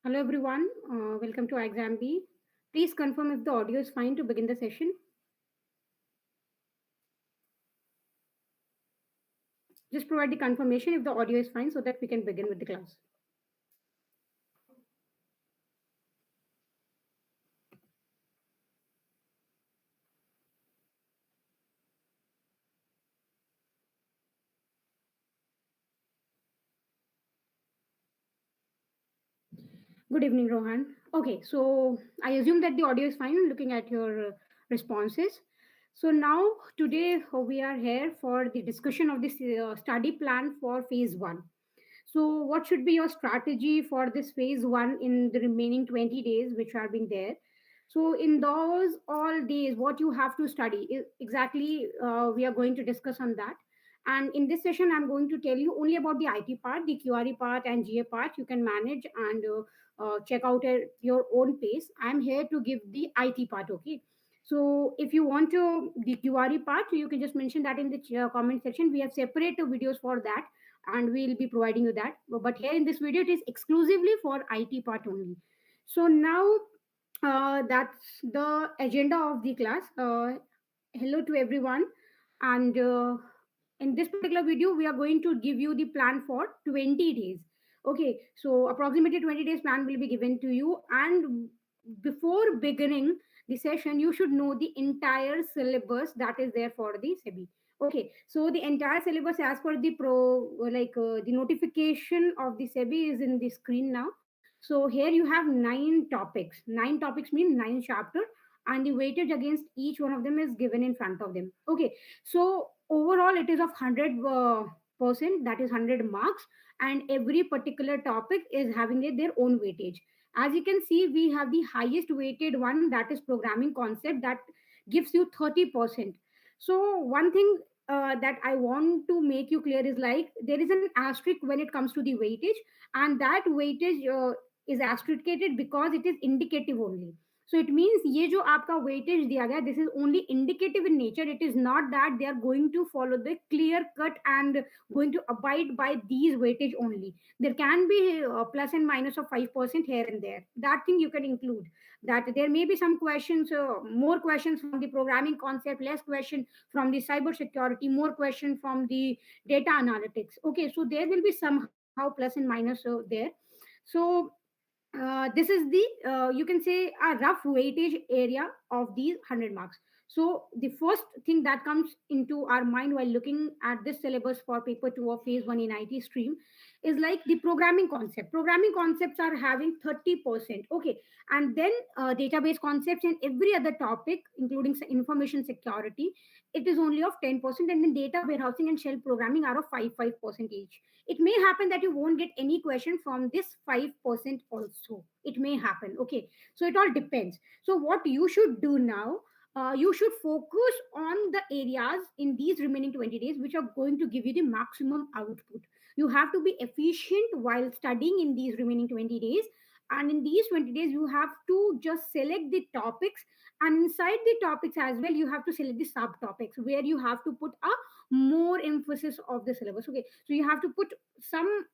Hello everyone, welcome to Exam B. Please confirm if the audio is fine to begin the session. Just provide the confirmation if the audio is fine so that we can begin with the class. Good evening, Rohan. Okay, so I assume that the audio is fine looking at your responses. So now today we are here for the discussion of this study plan for phase 1. So, what should be your strategy for this phase 1 in the remaining 20 days which are being there? So, in those all days, what you have to study exactly, we are going to discuss on that. And in this session, I'm going to tell you only about the IT part, the QRE part, and GA part. You can manage and check out at your own pace. I'm here to give the IT part, okay? So, if you want to the QRE part, you can just mention that in the comment section. We have separate videos for that and we'll be providing you that. But here in this video, it is exclusively for IT part only. So now that's the agenda of the class. Hello to everyone. And in this particular video, we are going to give you the plan for 20 days. Okay, so approximately 20 days plan will be given to you. And before beginning the session, you should know the entire syllabus that is there for the SEBI. Okay, so the entire syllabus as per the the notification of the SEBI is in the screen now. So here you have nine topics. Nine topics mean nine chapter, and the weightage against each one of them is given in front of them. Okay, so overall it is of 100%, that is 100 marks, and every particular topic is having their own weightage. As you can see, we have the highest weighted one, that is programming concept, that gives you 30%. So one thing that I want to make you clear is like there is an asterisk when it comes to the weightage, and that weightage is astricated because it is indicative only. So it means ये जो आपका weightage दिया गया, this is only indicative in nature. It is not that they are going to follow the clear cut and going to abide by these weightage only. There can be plus and minus of 5% here and there. That thing you can include. That there may be some questions, more questions from the programming concept, less question from the cyber security, more question from the data analytics. Okay, so there will be somehow plus and minus there. So this is the you can say a rough weightage area of these 100 marks. So the first thing that comes into our mind while looking at this syllabus for paper 2 of phase 1 in IT stream is like the programming concepts are having 30%. Okay, and then database concepts and every other topic including information security, it is only of 10%, and then data warehousing and shell programming are of 5% each. It may happen that you won't get any question from this 5% also. It may happen. Okay, so it all depends. So what you should do now, you should focus on the areas in these remaining 20 days which are going to give you the maximum output. You have to be efficient while studying in these remaining 20 days, and in these 20 days you have to just select the topics, and inside the topics as well you have to select the subtopics where you have to put a more emphasis of the syllabus. Okay, so you have to put some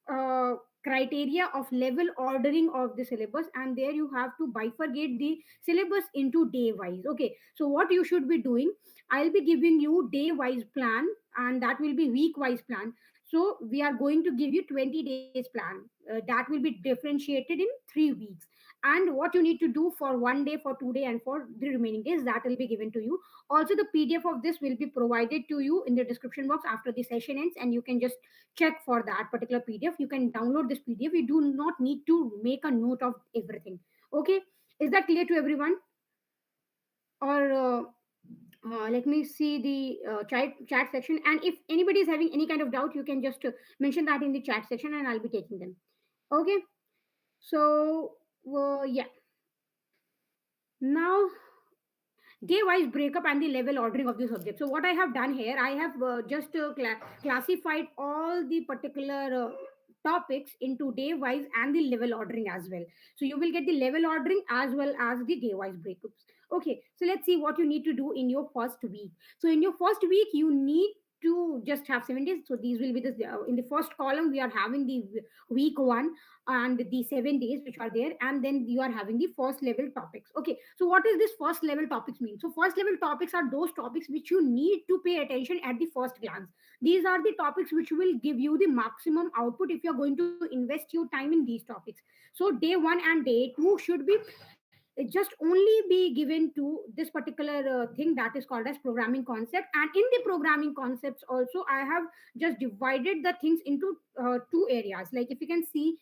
criteria of level ordering of the syllabus, and there you have to bifurcate the syllabus into day wise. Okay, so what you should be doing, I'll be giving you day wise plan, and that will be week wise plan. So we are going to give you 20 days plan, that will be differentiated in 3 weeks, and what you need to do for 1 day, for 2 day, and for the remaining days, that will be given to you. Also, the PDF of this will be provided to you in the description box after the session ends, and you can just check for that particular PDF. You can download this PDF. You do not need to make a note of everything. Okay, is that clear to everyone? Or let me see the chat section. And if anybody is having any kind of doubt, you can just mention that in the chat section, and I'll be taking them. Okay, so yeah. Now day wise breakup and the level ordering of the subject. So what I have done here, I have just classified all the particular topics into day wise and the level ordering as well. So you will get the level ordering as well as the day wise breakups. Okay, so let's see what you need to do in your first week. So in your first week you need to just have 7 days. So these will be the in the first column we are having the week one and the 7 days which are there, and then you are having the first level topics. Okay, so what is this first level topics mean? So first level topics are those topics which you need to pay attention at the first glance. These are the topics which will give you the maximum output if you are going to invest your time in these topics. So day one and day two should be just only be given to this particular thing that is called as programming concept. And in the programming concepts also I have just divided the things into two areas. Like if you can see,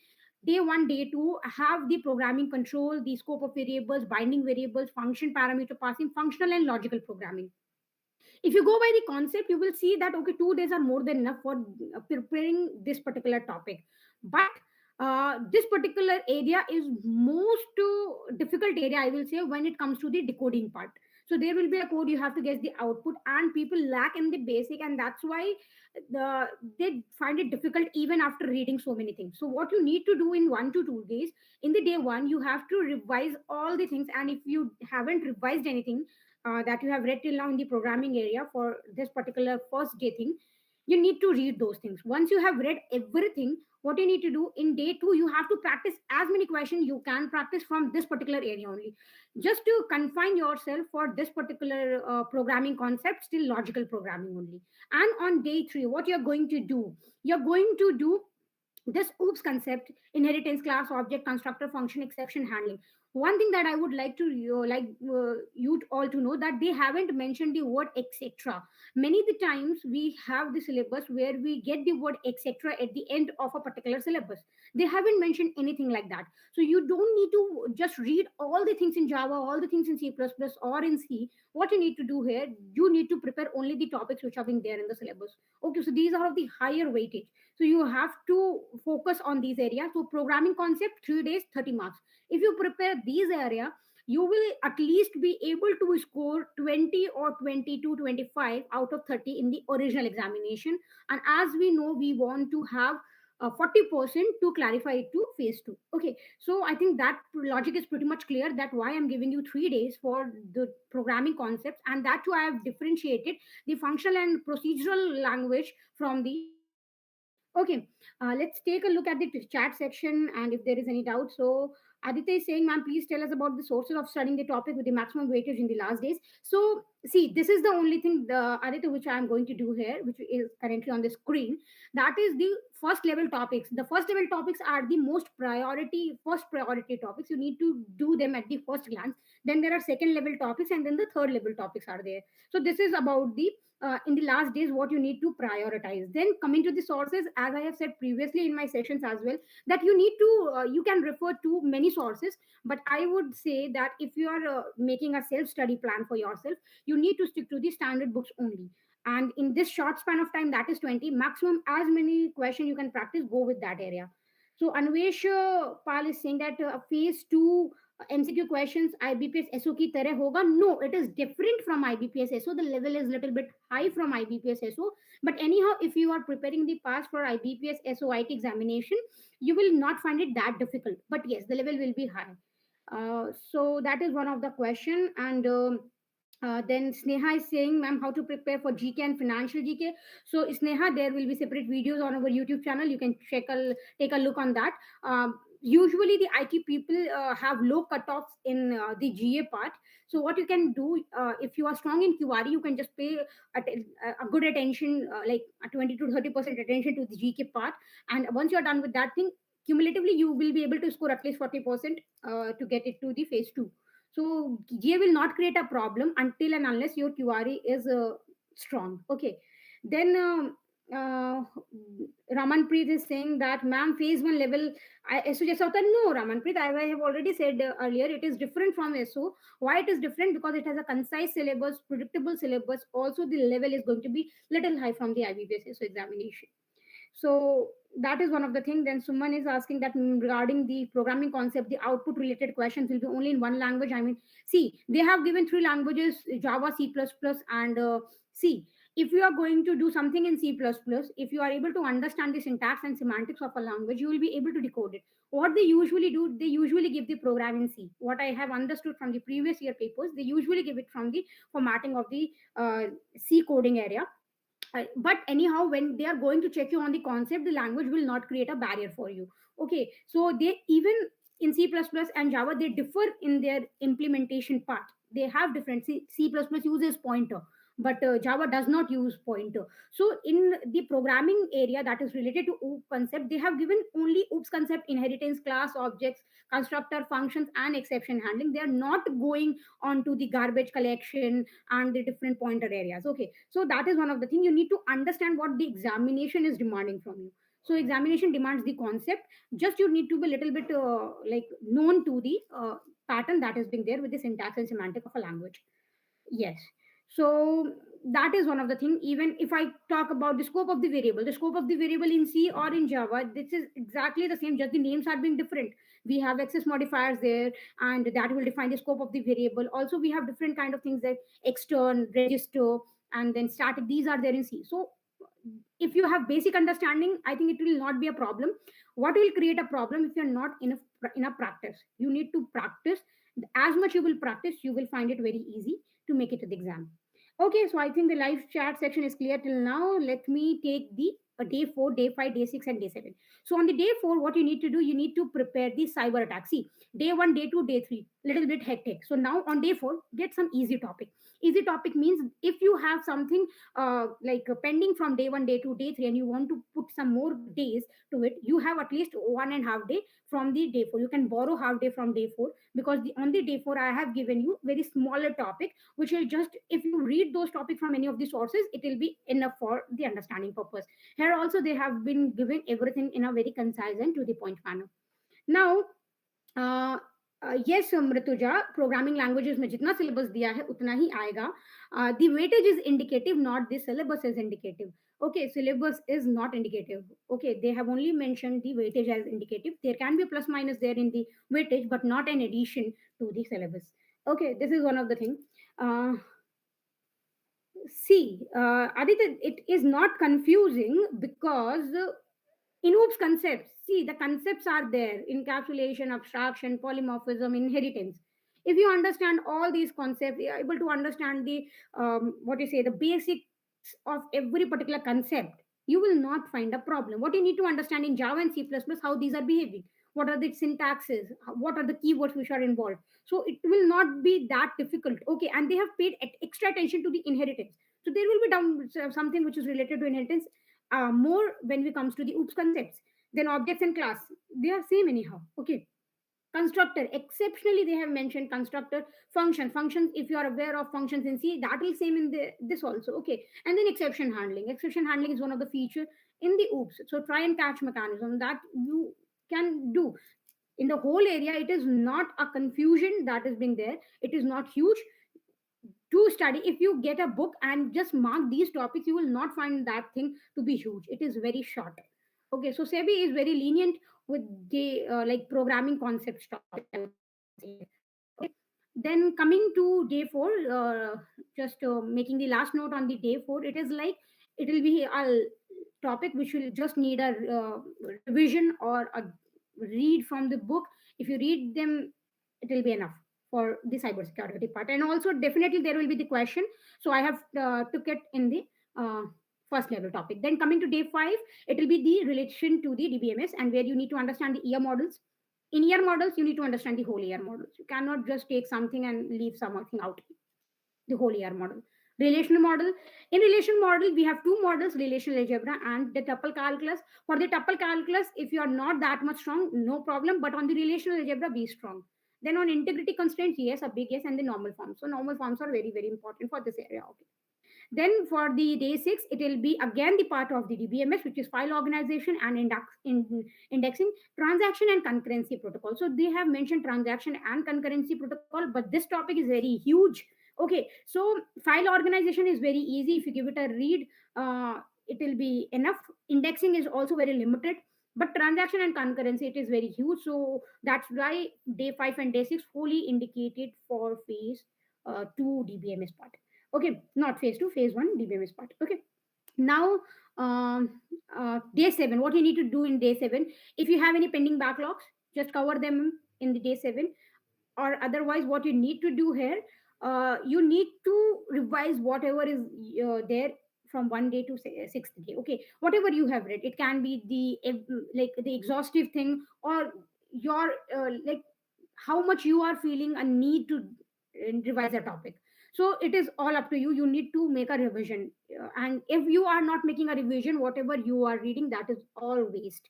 day one, day two have the programming control, the scope of variables, binding variables, function parameter passing, functional and logical programming. If you go by the concept, you will see that okay, 2 days are more than enough for preparing this particular topic. But this particular area is most difficult area, I will say, when it comes to the decoding part. So there will be a code, you have to guess the output, and people lack in the basic, and that's why they find it difficult even after reading so many things. So what you need to do in 1 to 2 days, in the day one you have to revise all the things, and if you haven't revised anything that you have read till now in the programming area for this particular first day thing, you need to read those things. Once you have read everything, what you need to do in day two, you have to practice as many questions you can practice from this particular area only, just to confine yourself for this particular programming concept, still logical programming only. And on day three, what you're going to do, you're going to do this oops concept: inheritance, class, object, constructor, function, exception handling. One thing that I would like to you all to know, that they haven't mentioned the word etc. Many the times we have the syllabus where we get the word etc at the end of a particular syllabus. They haven't mentioned anything like that. So you don't need to just read all the things in Java, all the things in C++ or in C. What you need to do here, you need to prepare only the topics which have been there in the syllabus. Okay, so these are of the higher weightage, so you have to focus on these areas. So programming concept, 3 days, 30 marks. If you prepare these area, you will at least be able to score 20 or 22, 25 out of 30 in the original examination. And as we know, we want to have 40% to clarify it to phase 2. Okay, so I think that logic is pretty much clear, that why I'm giving you 3 days for the programming concepts, and that too I have differentiated the functional and procedural language from the logical language. Okay, let's take a look at the chat section, and if there is any doubt. So Aditya is saying, ma'am, please tell us about the sources of studying the topic with the maximum weightage in the last days. So, see, this is the only thing, the Aditya, which I am going to do here, which is currently on the screen. That is the first level topics. The first level topics are the first priority topics. You need to do them at the first glance. Then there are second level topics, and then the third level topics are there. So, this is about the in the last days what you need to prioritize. Then coming to the sources, as I have said previously in my sessions as well, that you need to you can refer to many sources, but I would say that if you are making a self study plan for yourself, you need to stick to the standard books only. And in this short span of time, that is 20 maximum, as many questions you can practice, go with that area. So Anvesh Pal is saying that phase 2 MCQ questions IBPS SO की तरह होगा. No, it is different from IBPS SO. The level is little bit high from IBPS SO. But anyhow, if you are preparing the past for IBPS SOIT examination, you will not find it that difficult. But yes, the level will be high. So that is one of the question. And then Sneha is saying, ma'am, how to prepare for GK and financial GK. So Sneha, there will be separate videos on our YouTube channel. You can take a look on that. Usually the IT people have low cutoffs in the GA part. So what you can do, if you are strong in QRE, you can just pay a good attention, like a 20 to 30% attention to the GK part. And once you're done with that thing, cumulatively you will be able to score at least 40% to get it to the phase 2. So GA will not create a problem until and unless your QRE is strong. Okay. Then Ramanpreet is saying that, ma'am, phase 1 level SO jaisa hota hai. No, Ramanpreet, I have already said earlier, it is different from SO. Why it is different? Because it has a concise syllabus, predictable syllabus. Also, the level is going to be little high from the IBPS SO examination. So that is one of the things. Then Suman is asking that, regarding the programming concept, the output related questions will be only in one language. I mean, see, they have given three languages: Java, C++, and C. If you are going to do something in C++, if you are able to understand the syntax and semantics of a language, you will be able to decode it. What they usually do, they usually give the program in C. What I have understood from the previous year papers, they usually give it from the formatting of the C coding area. But anyhow, when they are going to check you on the concept, the language will not create a barrier for you. Okay, so they even in C++ and Java, they differ in their implementation part. They have different. C++ uses pointer, but Java does not use pointer. So in the programming area that is related to OOP concept, they have given only OOPS concept: inheritance, class, objects, constructor, functions, and exception handling. They are not going on to the garbage collection and the different pointer areas. Okay, so that is one of the thing you need to understand what the examination is demanding from you. So examination demands the concept, just you need to be a little bit like known to the pattern that is being there with the syntax and semantic of a language. Yes. So that is one of the thing. Even if I talk about the scope of the variable in C or in Java, this is exactly the same, just the names are being different. We have access modifiers there, and that will define the scope of the variable. Also, we have different kind of things like extern, register, and then static. These are there in C. So if you have basic understanding, I think it will not be a problem. What will create a problem if you're not enough practice? You need to practice. As much you will practice, you will find it very easy to make it to the exam. Okay, so I think the live chat section is clear till now. Let me take the day 4, day 5, day 6, and day 7. So on the day 4, what you need to do, you need to prepare the cyber attack. See, day 1, day 2, day 3, little bit hectic. So now on day 4, get some easy topic. Easy topic means if you have something like pending from day 1, day 2, day 3, and you want to put some more days to it, you have at least 1.5 day from the day 4. You can borrow half day from day 4, because on the day 4 I have given you very smaller topic, which will just, if you read those topics from any of the sources, it will be enough for the understanding purpose. Here also they have been giving everything in a very concise and to the point manner. Now yes Mrutuja, programming languages में जितना syllabus दिया है उतना ही आएगा. The weightage is indicative, not the syllabus is indicative. Okay, syllabus is not indicative. Okay, they have only mentioned the weightage as indicative. There can be a plus minus there in the weightage, but not an addition to the syllabus. Okay, this is one of the thing. uh, See, Aditya, it is not confusing because in OOPS concepts, see, the concepts are there: encapsulation, abstraction, polymorphism, inheritance. If you understand all these concepts, you are able to understand the what you say, the basics of every particular concept, you will not find a problem. What you need to understand in Java and C++, how these are behaving, what are the syntaxes, what are the keywords which are involved. So it will not be that difficult. Okay, and they have paid extra attention to the inheritance. So there will be something which is related to inheritance more when it comes to the OOPS concepts. Then objects and class, they are same anyhow. Okay, constructor, exceptionally they have mentioned constructor. Functions, if you are aware of functions in C, that will same in this also. Okay, and then exception handling is one of the feature in the OOPS. So try and catch mechanism that you can do in the whole area. It is not a confusion that is being there. It is not huge to study. If you get a book and just mark these topics, you will not find that thing to be huge. It is very short. Okay, so SEBI is very lenient with the like programming concepts topic, I would say. Okay, then coming to day 4, just making the last note on the day 4, it is like it will be a topic which will just need a revision or a read from the book. If you read them, it will be enough for the cybersecurity part. And also definitely there will be the question. So I have took it in the uh, first level topic. Then coming to day 5, it will be the relation to the DBMS, and where you need to understand the year models. In year models, you need to understand the whole year models. You cannot just take something and leave something out, the whole year model. Relational model. In relation model, we have two models: relational algebra and the tuple calculus. For the tuple calculus, if you are not that much strong, no problem. But on the relational algebra, be strong. Then on integrity constraints, yes, a big yes, and the normal forms. So normal forms are very, very important for this area. Okay. Then for the day 6, it will be again the part of the DBMS, which is file organization and indexing, transaction and concurrency protocol. So they have mentioned transaction and concurrency protocol, but this topic is very huge. Okay, so file organization is very easy. If you give it a read, it will be enough. Indexing is also very limited, but transaction and concurrency, it is very huge. So that's why day 5 and day 6 fully indicated for phase 2 DBMS part. Okay, not phase 2, phase 1 DBMS part. Okay, now day 7, what you need to do in day 7, if you have any pending backlogs, just cover them in the day 7. Or otherwise, what you need to do here, you need to revise whatever is there from one day to sixth day. Okay, whatever you have read, it can be like the exhaustive thing, or your like how much you are feeling a need to revise a topic. So it is all up to you. You need to make a revision. And if you are not making a revision, whatever you are reading, that is all waste.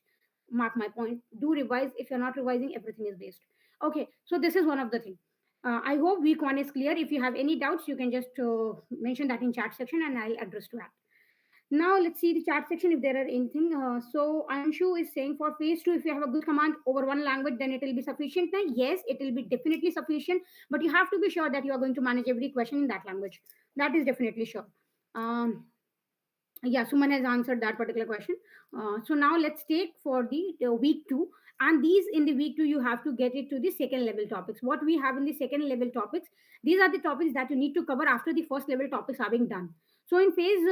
Mark my point. Do revise. If you're not revising, everything is waste. Okay, so this is one of the things. I hope week one is clear. If you have any doubts, you can just mention that in chat section and I'll address to that. Now let's see the chat section if there are anything. So Anshu is saying for phase two, if you have a good command over one language, then it will be sufficient. Now, yes, it will be definitely sufficient, but you have to be sure that you are going to manage every question in that language. That is definitely sure. Um, yeah, Suman has answered that particular question. So now let's take for the week two, and these in the week two you have to get it to the second level topics. What we have in the second level topics, these are the topics that you need to cover after the first level topics are being done. So in phase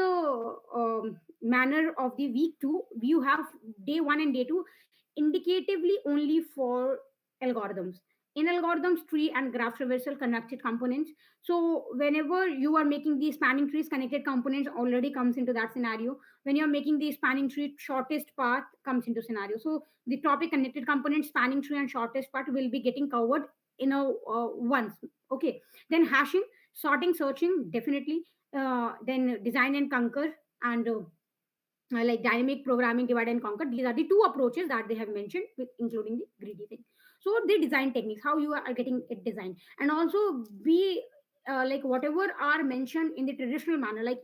manner of the week two, you have day one and day two indicatively only for algorithms. In algorithms, tree and graph traversal connected components. So whenever you are making these spanning trees, connected components already comes into that scenario. When you're making the spanning tree, shortest path comes into scenario. So the topic connected components, spanning tree and shortest path will be getting covered in a once. Okay, then hashing, sorting, searching, definitely. Then design and conquer, and like dynamic programming, divide and conquer. These are the two approaches that they have mentioned, with including the greedy thing. So the design techniques, how you are getting it designed, and also be like whatever are mentioned in the traditional manner, like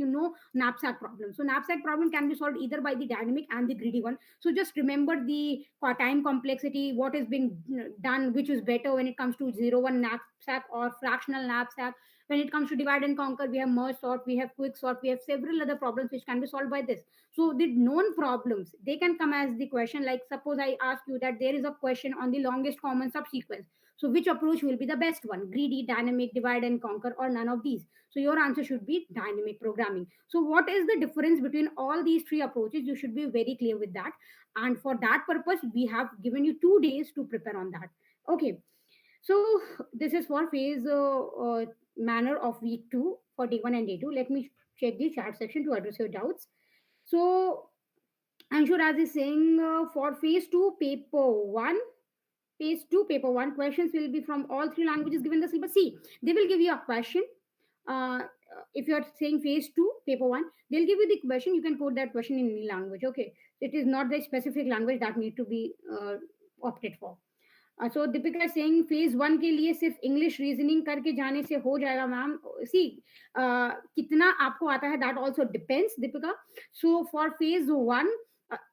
knapsack problem. So knapsack problem can be solved either by the dynamic and the greedy one. So just remember the time complexity, what is being done, which is better when it comes to 0 1 knapsack or fractional knapsack. When it comes to divide and conquer, we have merge sort, we have quick sort, we have several other problems which can be solved by this. So the known problems, they can come as the question. Like suppose I ask you that there is a question on the longest common subsequence. So which approach will be the best one? Greedy, dynamic, divide and conquer, or none of these? So your answer should be dynamic programming. So what is the difference between all these three approaches? You should be very clear with that. And for that purpose, we have given you 2 days to prepare on that. Okay. So this is for phase manner of week two for day one and day two. Let me check the chat section to address your doubts. So Anshuraj is saying for phase two, paper one questions will be from all three languages given the syllabus. See, they will give you a question. If you are saying phase two, paper one, they'll give you the question. You can put that question in any language. Okay, it is not the specific language that need to be opted for. So Deepika is saying phase one के लिए सिर्फ English reasoning करके जाने से हो जाएगा ma'am. सी कितना आपको आता है that also depends, Deepika. So for phase one,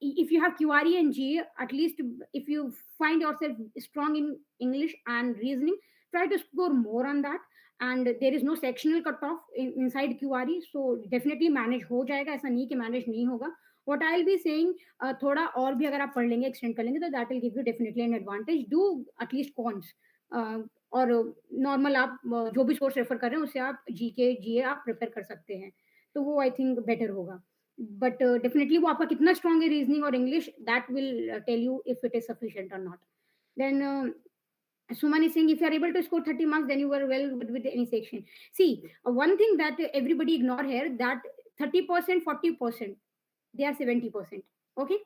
if you have QRE and GA, at least if you find yourself strong in English and reasoning, try to score more on that. And there is no sectional cutoff inside QRE, so definitely manage हो जाएगा. ऐसा नहीं कि manage नहीं होगा. What I'll be saying, थोड़ा और भी अगर आप पढ़ लेंगे, एक्सटेंड कर लेंगे, तो that will give you definitely an advantage. Do at least cons, और नॉर्मल आप जो भी सोर्स रेफर कर रहे हैं उससे आप जीके जीए आप प्रिपेयर कर सकते हैं, तो वो आई थिंक बेटर होगा. बट डेफिनेटली वो आपका कितना स्ट्रांग है रीजनिंग और English, that will tell you if it is sufficient और not. Then Suman is saying if you are able to score 30 marks, then you were well with any section. See, one thing that everybody ignore here, that 30%, 40%, they are 70%. Okay,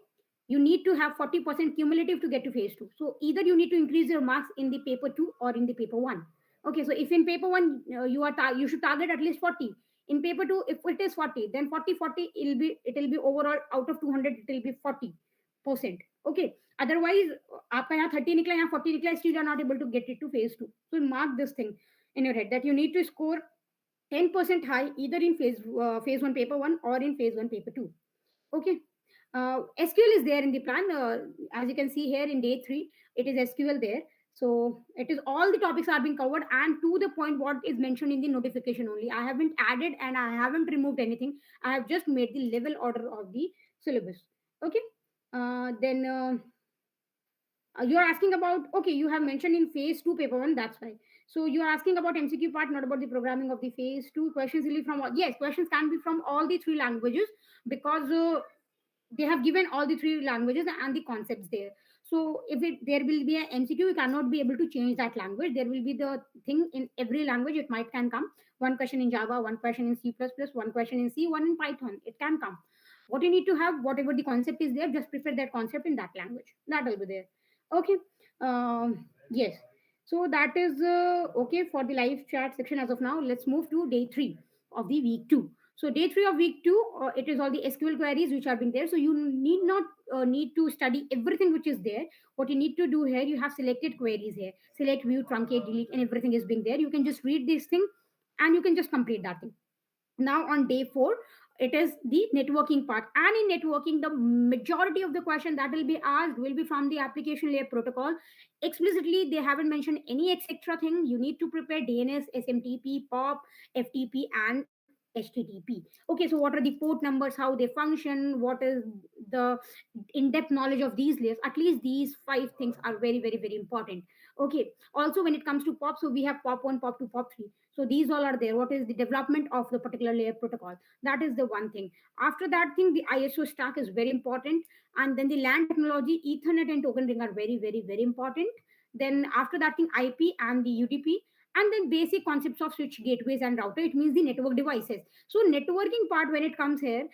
you need to have 40% cumulative to get to phase two. So either you need to increase your marks in the paper two or in the paper one. Okay, so if in paper one you should target at least 40. In paper two, if it is 40, then 40 it will be overall out of 200 it will be 40%. Okay, otherwise आपका यहाँ 30 निकला, यहाँ 40 निकला, still you are not able to get it to phase two. So mark this thing in your head that you need to score 10% high either in phase one paper one or in phase one paper two. Okay. SQL is there in the plan. As you can see here in day three, it is SQL there. So it is all the topics are being covered and to the point what is mentioned in the notification only. I haven't added and I haven't removed anything. I have just made the level order of the syllabus. Okay. Then you are asking about, okay, you have mentioned in phase two paper one, that's why. So you are asking about MCQ part, not about the programming of the phase two. Questions will be from yes, questions can be from all the three languages because they have given all the three languages and the concepts there. So if there will be an MCQ, you cannot be able to change that language. There will be the thing in every language. It might can come one question in Java, one question in C++, one question in C, one in Python. It can come. What you need to have, whatever the concept is there, just prepare that concept in that language. That will be there. Okay. Yes. So that is okay for the live chat section as of now. Let's move to day three of the week two. So day three of week two, it is all the SQL queries which have been there. So you need not need to study everything which is there. What you need to do here, you have selected queries here. Select, view, truncate, delete, and everything is being there. You can just read this thing, and you can just complete that thing. Now on day four, it is the networking part, and in networking the majority of the question that will be asked will be from the application layer protocol. Explicitly they haven't mentioned any etc thing. You need to prepare DNS, SMTP, POP, FTP, and HTTP. Okay, so what are the port numbers, how they function, what is the in-depth knowledge of these layers. At least these five things are very very very important. Okay, also when it comes to POP, so we have POP 1, POP 2, POP 3. So these all are there. What is the development of the particular layer protocol? That is the one thing. After that thing, the ISO stack is very important. And then the LAN technology, Ethernet and token ring are very, very, very important. Then after that thing, IP and the UDP. And then basic concepts of switch gateways and router. It means the network devices. So networking part when it comes here,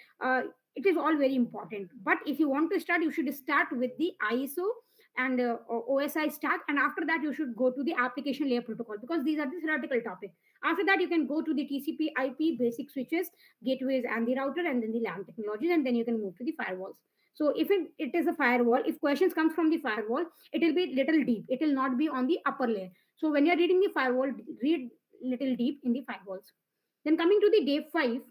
it is all very important. But if you want to start, you should start with the ISO and OSI stack, and after that you should go to the application layer protocol, because these are the theoretical topics. After that, you can go to the TCP, IP, basic switches, gateways, and the router, and then the LAN technologies, and then you can move to the firewalls. So if it is a firewall, if questions come from the firewall, it will be little deep. It will not be on the upper layer. So when you are reading the firewall, read little deep in the firewalls. Then coming to the day 5,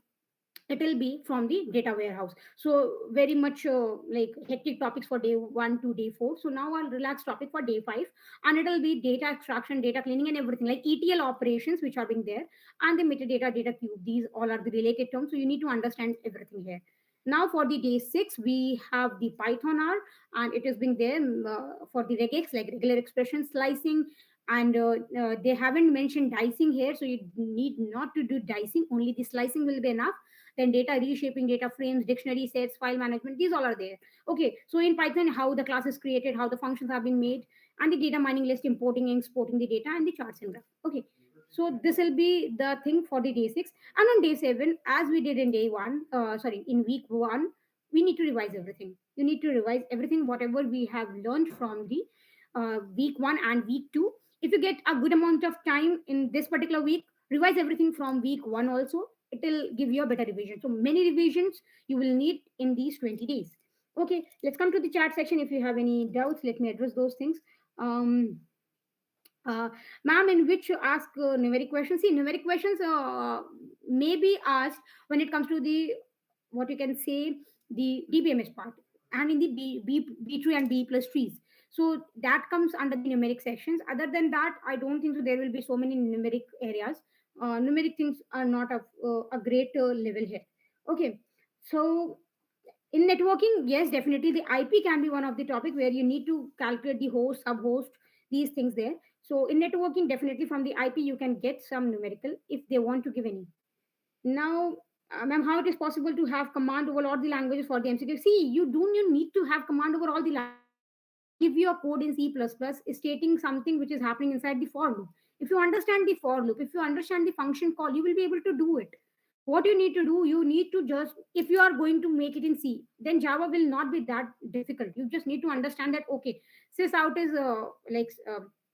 it will be from the data warehouse. So very much like hectic topics for day 1 to day 4. So now I'll relax topic for day 5, and it will be data extraction, data cleaning, and everything like ETL operations which are being there, and the metadata, data cube. These all are the related terms, so you need to understand everything here. Now for the day 6, we have the Python R, and it is being there for the regex, like regular expression slicing, and they haven't mentioned dicing here, so you need not to do dicing, only the slicing will be enough. Then data reshaping, data frames, dictionary sets, file management, these all are there. Okay, so in Python, how the class is created, how the functions have been made, and the data mining list, importing and exporting the data, and the charts and graph. Okay, so this will be the thing for the day 6. And on day 7, as we did in day 1, sorry, in week 1, we need to revise everything. You need to revise everything whatever we have learned from the week 1 and week 2. If you get a good amount of time in this particular week, revise everything from week 1 also. It will give you a better revision. So many revisions you will need in these 20 days. Okay, let's come to the chat section. If you have any doubts, let me address those things. um Ma'am, in which you ask numeric questions. See, numeric questions may be asked when it comes to the, what you can say, the DBMS part, and in the B tree and B plus trees. So that comes under the numeric sections. Other than that, I don't think so there will be so many numeric areas. Numeric things are not of a great level here. Okay, so in networking, yes, definitely the IP can be one of the topic where you need to calculate the host, sub host, these things there. So in networking, definitely from the IP you can get some numerical if they want to give any. Now, ma'am, how it is possible to have command over all the languages for the MCQ? See, you need to have command over all the languages. I will give you a code in C++ stating something which is happening inside the for loop. If you understand the for loop, if you understand the function call, you will be able to do it. What you need to do, you need to just, if you are going to make it in C, then Java will not be that difficult. You just need to understand that, okay, sys out is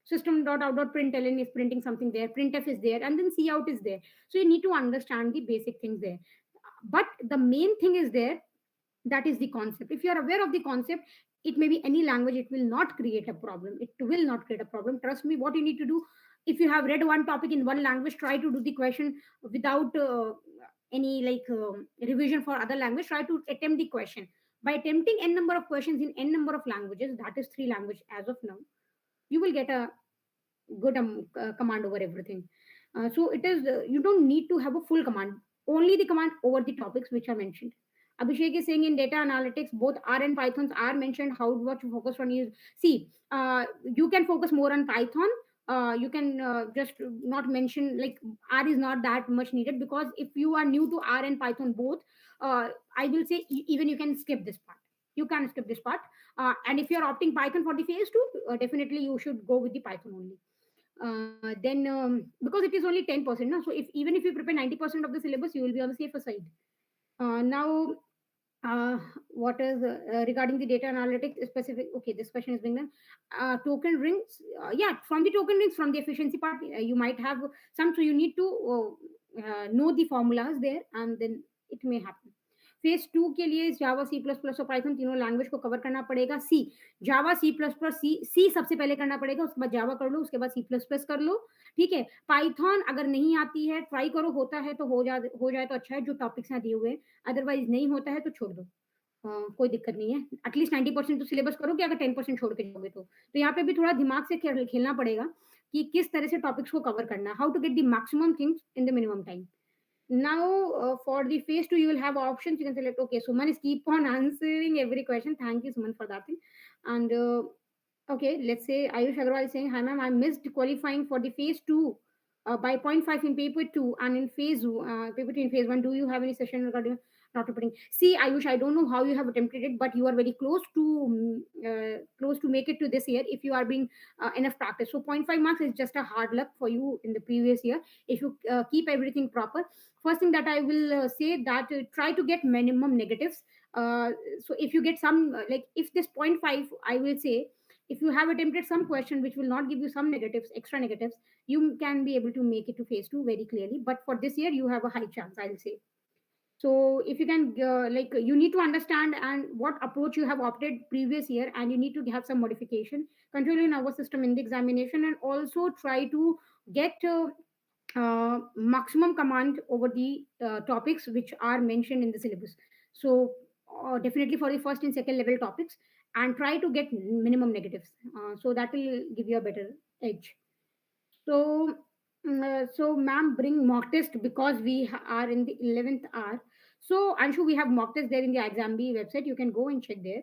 system.out.println is printing something there, printf is there, and then C out is there. So you need to understand the basic things there. But the main thing is there, that is the concept. If you are aware of the concept, it may be any language, it will not create a problem. It will not create a problem. Trust me, what you need to do, if you have read one topic in one language, try to do the question without any revision for other language. Try to attempt the question by attempting n number of questions in n number of languages, that is 3 language as of now. You will get a good command over everything. So it is, you don't need to have a full command, only the command over the topics which are mentioned. Abhishek is saying in data analytics, both R and Pythons are mentioned. How what you focus on is, see, you can focus more on Python. You can just not mention, like, R is not that much needed, because if you are new to R and Python both, I will say even you can skip this part. you can skip this part. And if you're opting Python for the phase 2, definitely you should go with the Python only. Then because it is only 10%, no? So if even if you prepare 90% of the syllabus, you will be on the safer side. Now, uh, what is regarding the data analytics specific? Okay, this question is being done. Token rings, yeah, from the token rings, from the efficiency part, you might have some, so you need to know the formulas there, and then it may happen. Phase two के लिए जावा C plus plus और Python तीनों language को cover करना पड़ेगा. सी जावा C plus plus सी सबसे पहले करना पड़ेगा, उसके बाद जावा कर लो, उसके बाद सी प्लस प्लस कर लो. ठीक है. पाइथन अगर नहीं आती है ट्राई करो, होता है तो हो जाए तो अच्छा है, जो टॉपिक्स यहाँ दिए हुए हैं. अदरवाइज नहीं होता है तो छोड़ दो. कोई दिक्कत नहीं है. एटलीस्ट 90% तो सिलेबस करो कि अगर 10% छोड़ के जाओगे तो यहाँ पे भी थोड़ा दिमाग से खेलना पड़ेगा कि किस तरह से टॉपिक्स को कवर करना, how to get the maximum things in the minimum time. Now, for the phase 2, you will have options. You can select. Okay, Suman is keep on answering every question. Thank you, Suman, for that thing. And okay, let's say Ayush Agarwal is saying, "Hi, ma'am, I missed qualifying for the phase 2 by point 0.5 in paper 2 and in paper 2 in phase 1. Do you have any session regarding not reporting?" See, Ayush, I don't know how you have attempted it, but you are very close to make it to this year if you are being enough practice. So point 0.5 marks is just a hard luck for you in the previous year if you keep everything proper. First thing that I will say that try to get minimum negatives. So if you get some like if this point 0.5, I will say if you have attempted some question which will not give you some negatives, extra negatives, you can be able to make it to phase 2 very clearly. But for this year you have a high chance, I'll say. So if you can like you need to understand and what approach you have opted previous year, and you need to have some modification, control your nervous system in the examination, and also try to get maximum command over the topics which are mentioned in the syllabus. So definitely for the first and second level topics, and try to get minimum negatives, so that will give you a better edge. So, so ma'am, bring mock test because we are in the 11th hour. So I'm sure we have mock test there in the Exambi website. You can go and check there.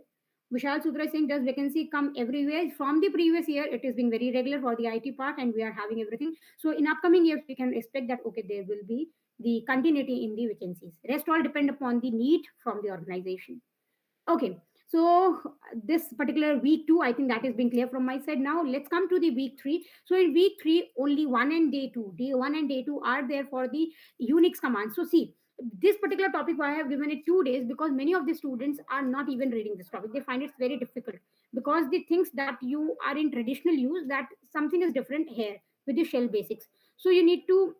Vishal Sutra is saying, does vacancy come everywhere? From the previous year, it has been very regular for the IT part, and we are having everything. So in upcoming years, we can expect that okay, there will be the continuity in the vacancies. Rest all depend upon the need from the organization. Okay, so this particular week 2, I think that is being clear from my side. Now let's come to the week 3. So in week 3, only day 1 and day 2 are there for the Unix commands. So see, this particular topic I have given it 2 days because many of the students are not even reading this topic. They find it very difficult because the things that you are in traditional use, that something is different here with the shell basics. So you need to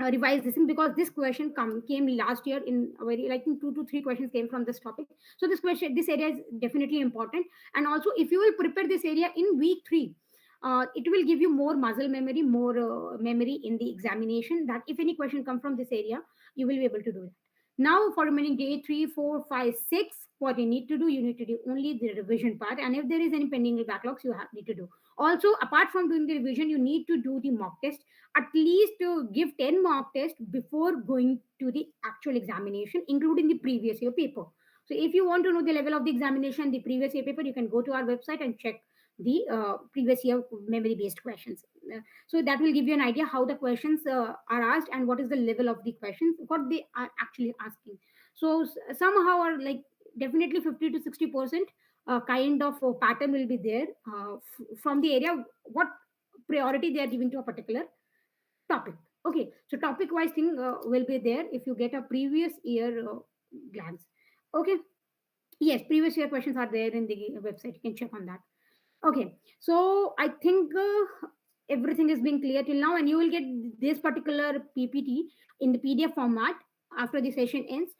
revise this thing because this question came last year in a very like 2 to 3 questions came from this topic. So this area is definitely important. And also if you will prepare this area in week 3, it will give you more muscle memory, more memory in the examination, that if any question come from this area, you will be able to do it. Now for remaining day 3, 4, 5, 6, what you need to do, you need to do only the revision part, and if there is any pending backlogs, need to do. Also, apart from doing the revision, you need to do the mock test, at least to give 10 mock tests before going to the actual examination, including the previous year paper. So if you want to know the level of the examination, the previous year paper, you can go to our website and check the previous year memory based questions. So that will give you an idea how the questions are asked and what is the level of the questions, what they are actually asking. So somehow or like definitely 50 to 60% kind of pattern will be there from the area, what priority they are giving to a particular topic. Okay, so topic wise thing will be there if you get a previous year glance. Okay, yes, previous year questions are there in the website, you can check on that. Okay, so I think everything is being clear till now, and you will get this particular PPT in the PDF format after the session ends.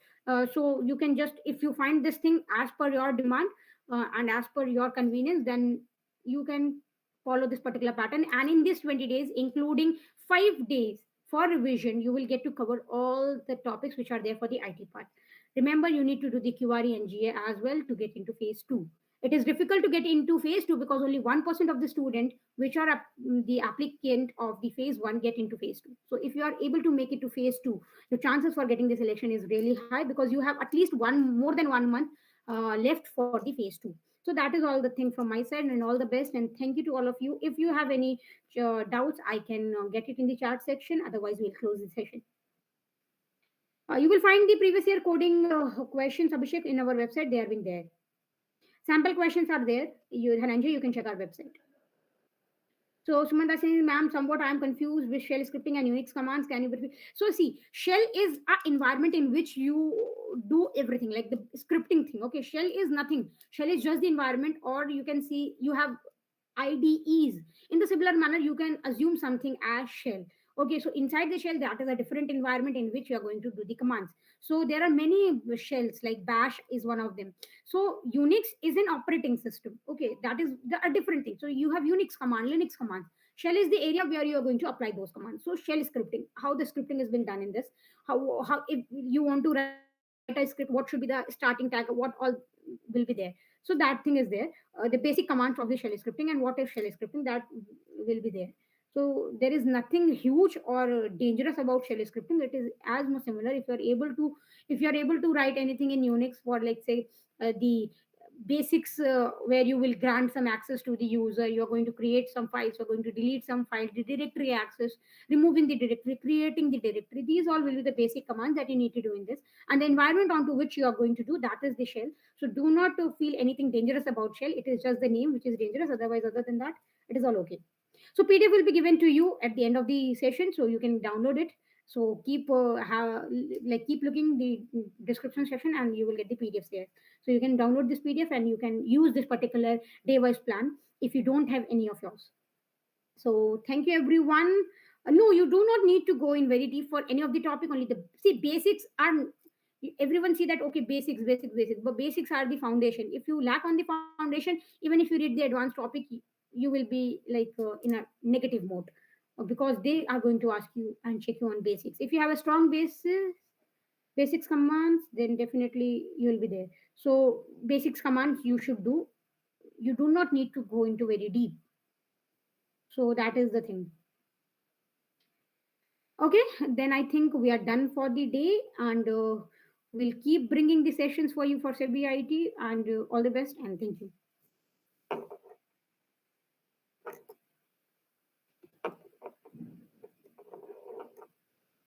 So you can just, if you find this thing as per your demand and as per your convenience, then you can follow this particular pattern. And in these 20 days, including 5 days for revision, you will get to cover all the topics which are there for the IT part. Remember, you need to do the QRE and GA as well to get into phase 2. It is difficult to get into phase 2 because only 1% of the student which are the applicant of the phase 1 get into phase 2. So if you are able to make it to phase 2, the chances for getting the selection is really high because you have at least more than 1 month left for the phase 2. So that is all the thing from my side, and all the best, and thank you to all of you. If you have any doubts, I can get it in the chat section, otherwise we'll close the session. You will find the previous year coding questions, Abhishek, in our website. They are being there. Sample questions are there. You, Dhananjay, you can check our website. So Sumanta says, ma'am, somewhat I am confused with shell scripting and Unix commands. Can you brief? So see, shell is an environment in which you do everything, like the scripting thing. Okay, shell is nothing. Shell is just the environment, or you can see you have IDEs. In the similar manner, you can assume something as shell. Okay, so inside the shell, that is a different environment in which you are going to do the commands. So there are many shells, like Bash is one of them. So Unix is an operating system. Okay, that is a different thing. So you have Unix command, Linux commands. Shell is the area where you are going to apply those commands. So shell scripting, how the scripting is being done in this, how if you want to write a script, what should be the starting tag, what all will be there. So that thing is there. The basic commands of the shell scripting and what is shell scripting, that will be there. So there is nothing huge or dangerous about shell scripting. It is as much similar. If you are able to write anything in Unix for, like, say, the basics, where you will grant some access to the user, you're going to create some files, you're going to delete some files, the directory access, removing the directory, creating the directory, these all will be the basic commands that you need to do in this. And the environment onto which you are going to do, that is the shell. So do not feel anything dangerous about shell. It is just the name which is dangerous. Otherwise, other than that, it is all okay. So PDF will be given to you at the end of the session, so you can download it. So keep looking the description section, and you will get the PDFs there. So you can download this PDF and you can use this particular Daywise plan if you don't have any of yours. So thank you, everyone. No, you do not need to go in very deep for any of the topic. Only the see basics are. Everyone see that, okay, basics, but basics are the foundation. If you lack on the foundation, even if you read the advanced topic, you will be like in a negative mode, because they are going to ask you and check you on basics. If you have a strong basics commands, then definitely you will be there. So basics commands you should do. You do not need to go into very deep. So that is the thing. Okay, then I think we are done for the day, and we'll keep bringing the sessions for you for SEBI IT, and all the best, and thank you.